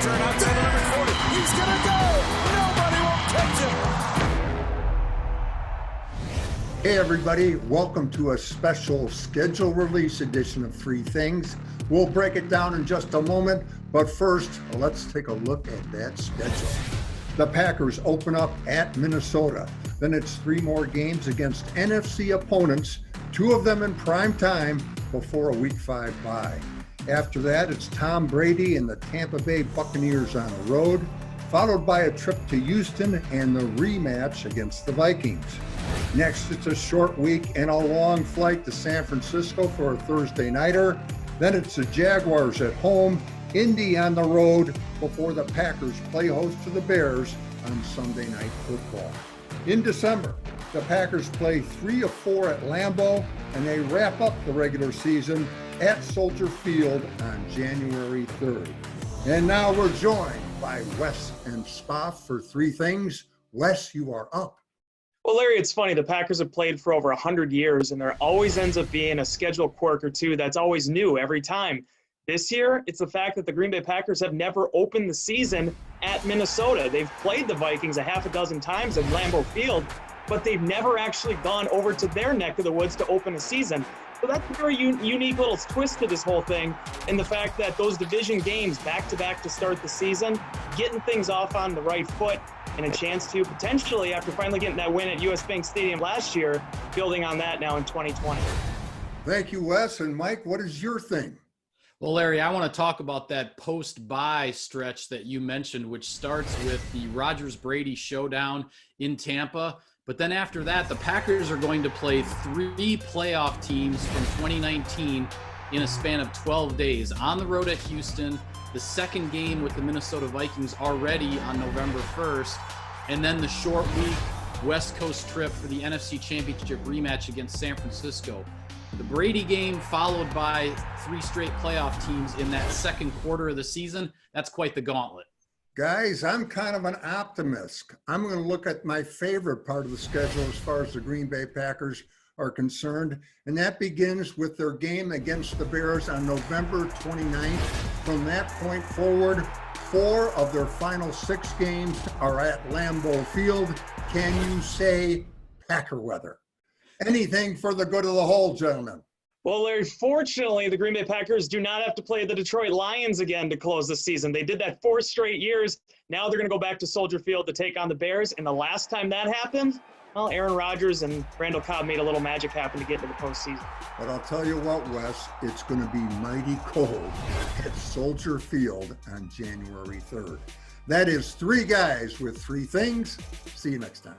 Turn out to the number 40. He's going to go. Nobody will catch him. Hey everybody, welcome to a special schedule release edition of Three Things. We'll break it down in just a moment, but first, let's take a look at that schedule. The Packers open up at Minnesota. Then it's 3 more games against NFC opponents, 2 of them in prime time before a Week 5 bye. After that, it's Tom Brady and the Tampa Bay Buccaneers on the road, followed by a trip to Houston and the rematch against the Vikings. Next, it's a short week and a long flight to San Francisco for a Thursday nighter. Then it's the Jaguars at home, Indy on the road, before the Packers play host to the Bears on Sunday Night Football. In December, the Packers play 3 of 4 at Lambeau, and they wrap up the regular season at Soldier Field on January 3rd. And now we're joined by Wes and Spoff for Three Things. Wes, you are up. Well, Larry, it's funny. The Packers have played for over 100 years, and there always ends up being a schedule quirk or two that's always new every time. This year, it's the fact that the Green Bay Packers have never opened the season at Minnesota. They've played the Vikings a half a dozen times at Lambeau Field, but they've never actually gone over to their neck of the woods to open a season. So that's a very unique little twist to this whole thing, and the fact that those division games back-to-back to start the season, getting things off on the right foot, and a chance to potentially, after finally getting that win at US Bank Stadium last year, building on that now in 2020. Thank you, Wes. And Mike, what is your thing? Well, Larry, I want to talk about that post-bye stretch that you mentioned, which starts with the Rodgers-Brady showdown in Tampa. But then after that, the Packers are going to play 3 playoff teams from 2019 in a span of 12 days. On the road at Houston, the second game with the Minnesota Vikings already on November 1st, and then the short week West Coast trip for the NFC Championship rematch against San Francisco. The Brady game followed by 3 straight playoff teams in that second quarter of the season. That's quite the gauntlet. Guys, I'm kind of an optimist. I'm going to look at my favorite part of the schedule as far as the Green Bay Packers are concerned, and that begins with their game against the Bears on November 29th. From that point forward, 4 of their final 6 games are at Lambeau Field. Can you say Packer weather? Anything for the good of the whole, gentlemen. Well, Larry, fortunately, the Green Bay Packers do not have to play the Detroit Lions again to close the season. They did that 4 straight years. Now they're going to go back to Soldier Field to take on the Bears. And the last time that happened, well, Aaron Rodgers and Randall Cobb made a little magic happen to get into the postseason. But I'll tell you what, Wes, it's going to be mighty cold at Soldier Field on January 3rd. That is 3 guys with 3 things. See you next time.